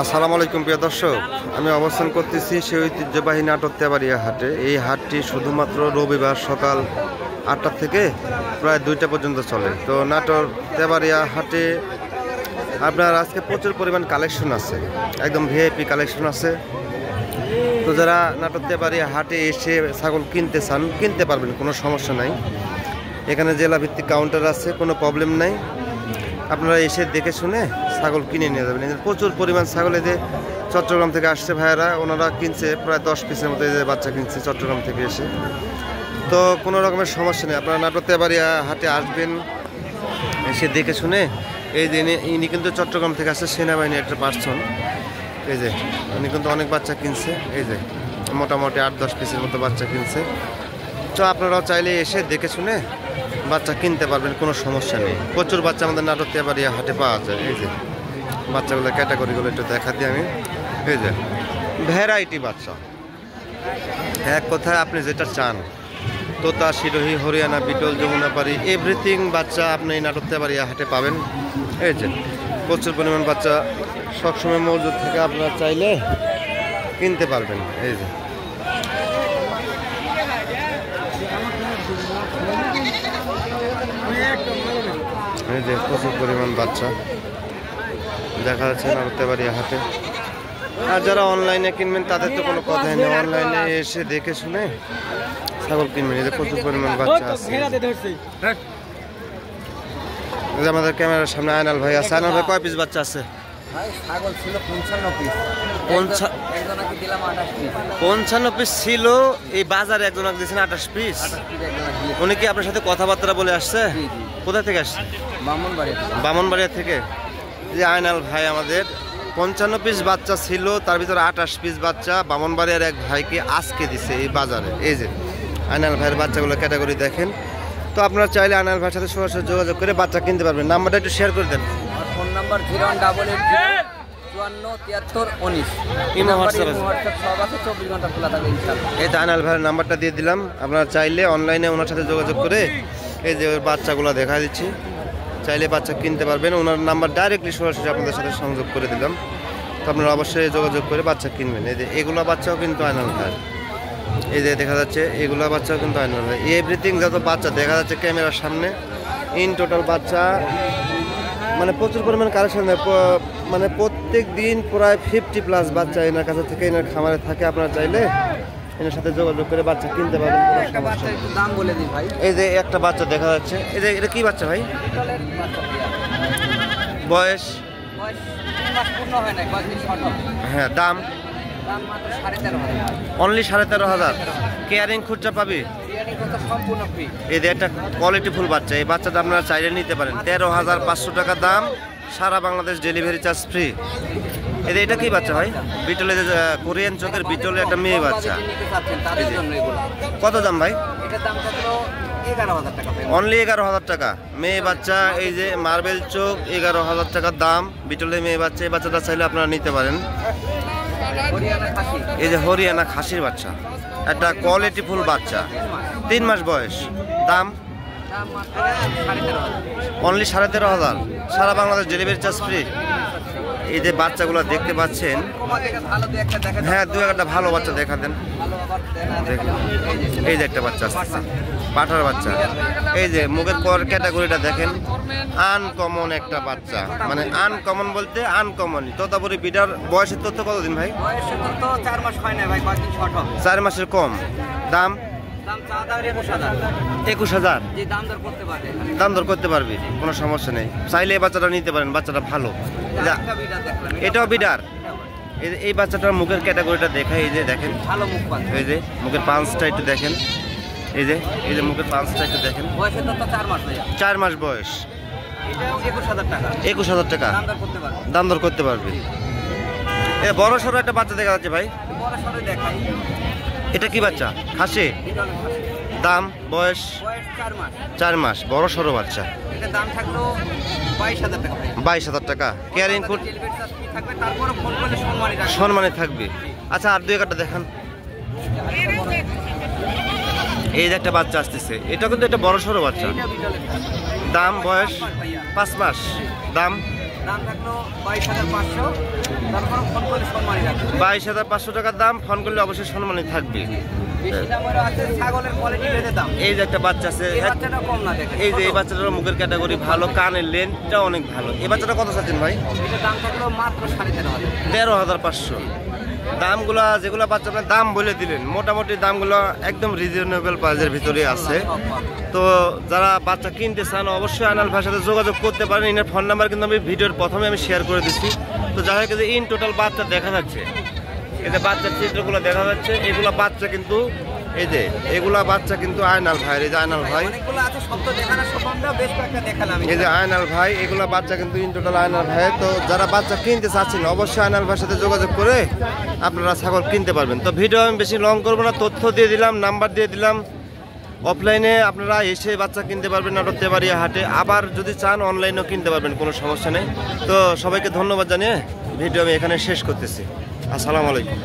আসসালামু আলাইকুম প্রিয় দর্শক, আমি অবস্থান করতেছি সেই ঐতিহ্যবাহী নাটোর তেবাড়িয়া হাটে। এই হাটটি শুধুমাত্র রবিবার সকাল 8টা থেকে প্রায় 2টা পর্যন্ত চলে। তো নাটোর তেবাড়িয়া হাটে আপনার আজকে প্রচুর পরিমাণ কালেকশন আছে, একদম ভিআইপি কালেকশন আছে। তো যারা নাটোর তেবাড়িয়া হাটে এসে ছাগল কিনতে চান কিনতে পারবেন, কোনো সমস্যা নাই। এখানে জেলা ভিত্তিক কাউন্টার আছে, কোনো প্রবলেম নাই। আপনারা এসে দেখে শুনে ছাগল কিনে নিয়ে যাবেন। প্রচুর পরিমাণ ছাগল এই যে চট্টগ্রাম থেকে আসছে ভাইয়েরা, ওনারা কিনছে প্রায় 10 পিসের মতো এই যে বাচ্চা কিনছে চট্টগ্রাম থেকে এসে। তো কোনো রকমের সমস্যা নেই, আপনারা নাটোর তেবাড়িয়া হাটে আসবেন, এসে দেখে শুনে। এই যে ইনি কিন্তু চট্টগ্রাম থেকে আসছে, সেনাবাহিনী একটা পার্সন। এই যে উনি কিন্তু অনেক বাচ্চা কিনছে, এই যে মোটামুটি 8-10 পিসের মতো বাচ্চা কিনছে। তো আপনারাও চাইলে এসে দেখে শুনে বাচ্চা কিনতে পারবেন, কোনো সমস্যা নেই। প্রচুর বাচ্চা আমাদের নাটোর তেবাড়িয়া হাটে পাওয়া যায়। এই যে বাচ্চাগুলো ক্যাটাগরিগুলো একটু দেখা দিই আমি। এই যে ভ্যারাইটি বাচ্চা, এক কথায় আপনি যেটা চান, তোতা, সিরোহি, হরিয়ানা, বিটল, যমুনাপাড়ি, এভরিথিং বাচ্চা আপনি এই নাটোর তেবাড়িয়া হাটে পাবেন। এই যে প্রচুর পরিমাণ বাচ্চা সবসময় মজুদ থেকে আপনারা চাইলে কিনতে পারবেন। এই যে এই যে প্রচুর পরিমাণ বাচ্চা দেখা যাচ্ছে নাটোর তেবাড়িয়া হাটে। আর যারা অনলাইনে কিনবেন তাদের তো কোনো কথাই নেই, অনলাইনে এসে দেখে শুনে ছাগল কিনবেন। এই যে প্রচুর পরিমাণ বাচ্চা আছে। আমাদের ক্যামেরার সামনে আয়নাল ভাই আছে। আয়নাল ভাই, কয় পিস বাচ্চা আছে? ছাগল ছিল 55 পিস, 55 পিস ছিল। এই বাজারে একজনকে দিয়েছেন 28 পিস। উনি কি আপনার সাথে কথাবার্তা বলে আসছে? কোথা থেকে আসছে? বামনবাড়িয়া থেকে। যে আয়নাল ভাই আমাদের 55 পিস বাচ্চা ছিল, তার ভিতরে 28 পিস বাচ্চা বামনবাড়িয়ার এক ভাইকে আজকে দিছে এই বাজারে। এই যে আয়নাল ভাইয়ের বাচ্চাগুলো ক্যাটাগরি দেখেন। তো আপনারা চাইলে আয়নাল ভাইয়ের সাথে সরাসরি যোগাযোগ করে বাচ্চা কিনতে পারবেন। নাম্বারটা একটু শেয়ার করে দেন। Phone number 018544319। সব আছে, 24 ঘন্টা খোলা থাকে ইনশাআল্লাহ। এই তো আয়নাল ভাইয়ের নাম্বারটা দিয়ে দিলাম। আপনারা চাইলে অনলাইনে ওনার সাথে যোগাযোগ করে এই যে ওর বাচ্চাগুলো দেখা দিচ্ছি, চাইলে বাচ্চা কিনতে পারবেন। ওনার নাম্বার ডাইরেক্টলি সরাসরি আপনাদের সাথে সংযোগ করে দিলাম। তো আপনারা অবশ্যই যোগাযোগ করে বাচ্চা কিনবেন। এই যে এগুলো বাচ্চাও কিন্তু আয়নাল ভাইয়ের। এই যে দেখা যাচ্ছে এগুলো বাচ্চাও কিন্তু আয়নাল ভাই। এভরিথিং যত বাচ্চা দেখা যাচ্ছে ক্যামেরার সামনে, ইন টোটাল বাচ্চা মানে প্রচুর পরিমাণ কালেকশন। মানে প্রত্যেক দিন প্রায় 50+ বাচ্চা এনার কাছে থেকে এনার খামারে থাকে। আপনারা চাইলে এনার সাথে যোগাযোগ করে বাচ্চা কিনতে পারবেন। দাম বলে দিই ভাই। এই যে একটা বাচ্চা দেখা যাচ্ছে, এই যে এটা কি বাচ্চা ভাই? বয়স হ্যাঁ, দাম অনলি 13,500। কেয়ারিং খুচরা পাবি। এই যে একটা কোয়ালিটি ফুল বাচ্চা, এই বাচ্চাটা আপনারা চাইলে নিতে পারেন। 13,500 টাকা দাম, সারা বাংলাদেশ ডেলিভারি চার্জ ফ্রি। এটা কি বাচ্চা ভাই? বিটলের কোরিয়ান চোখের বিটলের একটা মেয়ে বাচ্চা। কত দাম ভাই? অনলি 11,000 টাকা মেয়ে বাচ্চা। এই যে মার্বেল চোখ, 11,000 টাকা দাম, বিটলের মেয়ে বাচ্চা। এই বাচ্চাটা চাইলে আপনারা নিতে পারেন। এই যে হরিয়ানা খাসির বাচ্চা, একটা কোয়ালিটি ফুল বাচ্চা, 3 মাস বয়স। দাম অনলি 13,500, সারা বাংলাদেশ ডেলিভারি চার্জ ফ্রি। এই যে বাচ্চাগুলো দেখতে পাচ্ছেন, হ্যাঁ 2-1টা ভালো বাচ্চা দেখা দেন। এই যে একটা বাচ্চা আসছে, পাঠার বাচ্চা। এই যে মুখের পর ক্যাটাগরিটা দেখেন, আনকমন একটা বাচ্চা। মানে আনকমন বলতে আনকমনই। তোতাপুরি বিটার বয়সের তথ্য কতদিন ভাই? 4 মাসের কম। দাম 21,000। দাম দর করতে পারবি, কোনো সমস্যা নেই। চাইলে এই বাচ্চাটা নিতে পারেন, বাচ্চাটা ভালো। এটাও বিডার। এই বাচ্চাটার মুখের ক্যাটাগরিটা দেখা, এই যে দেখেন, এই যে মুখের পাঁচটা একটু দেখেন। এই যে মুখের পাঁচটা একটু দেখেন। 4 মাস বয়স। 21,000 টাকা দাম দর করতে পারবে। এ বড় সড়ো একটা বাচ্চা দেখা যাচ্ছে ভাই। এটা কি বাচ্চা? খাসি। দাম বয়স 4 মাস, বড় সড়ো বাচ্চা। 22,000 টাকা। কেয়ারিং ফুড সম্মানে থাকবে। আচ্ছা, আর 2-1টা দেখান। এই যে একটা বাচ্চা আসতেছে, এটা কিন্তু একটা বড় সড়ো বাচ্চা। দাম বয়স 5 মাস। দাম দাম থাকলো 22,500, তারপর ফোন করলে সম্মানই রাখবে। 22,500 টাকার দাম, ফোন করলে অবশ্যই সম্মানই থাকবে। বেশি দামেরও আছে, ছাগলের কোয়ালিটি ভেদে দাম। এই যে একটা বাচ্চা আছে, এই বাচ্চাটা কম না দেখেন, এই যে এই বাচ্চাটার মুখের ক্যাটাগরি ভালো, কানের লেন্থটা অনেক ভালো। এই বাচ্চাটা কত চাচ্ছেন ভাই? এটার দাম থাকলো মাত্র 13,500। 13,500। দামগুলা যেগুলো বাচ্চা আপনার দাম বলে দিলেন, মোটামুটি দামগুলো একদম রিজনেবল প্রাইসের ভিতরে আছে। তো যারা বাচ্চা কিনতে চান অবশ্যই আয়নাল ভাইয়ের সাথে যোগাযোগ করতে পারেন। এনার ফোন নাম্বার কিন্তু আমি ভিডিওর প্রথমে আমি শেয়ার করে দিচ্ছি। তো যারা কিন্তু ইন টোটাল বাচ্চা দেখা যাচ্ছে, এই যে বাচ্চার চিত্রগুলো দেখা যাচ্ছে, এগুলা বাচ্চা কিন্তু এই যে এগুলা বাচ্চা কিন্তু আয়নাল ভাই, এই যে আয়নাল ভাই, অনেকগুলো আছে, সব তো দেখানোর সম্ভব না, বেশ কয়েকটা দেখালাম। এই যে আয়নাল ভাই, এগুলা বাচ্চা কিন্তু ইন টোটাল আয়নাল ভাই। তো যারা বাচ্চা কিনতে চাচ্ছেন অবশ্যই আয়নাল ভাইয়ের সাথে যোগাযোগ করে আপনারা ছাগল কিনতে পারবেন। তো ভিডিও আমি বেশি লং করবো না, তথ্য দিয়ে দিলাম, নাম্বার দিয়ে দিলাম। অফলাইনে আপনারা এসে বাচ্চা কিনতে পারবেন নাটোর তেবাড়িয়া হাটে, আবার যদি চান অনলাইনেও কিনতে পারবেন, কোনো সমস্যা নেই। তো সবাইকে ধন্যবাদ জানিয়ে ভিডিও আমি এখানে শেষ করতেছি। আসসালামু আলাইকুম।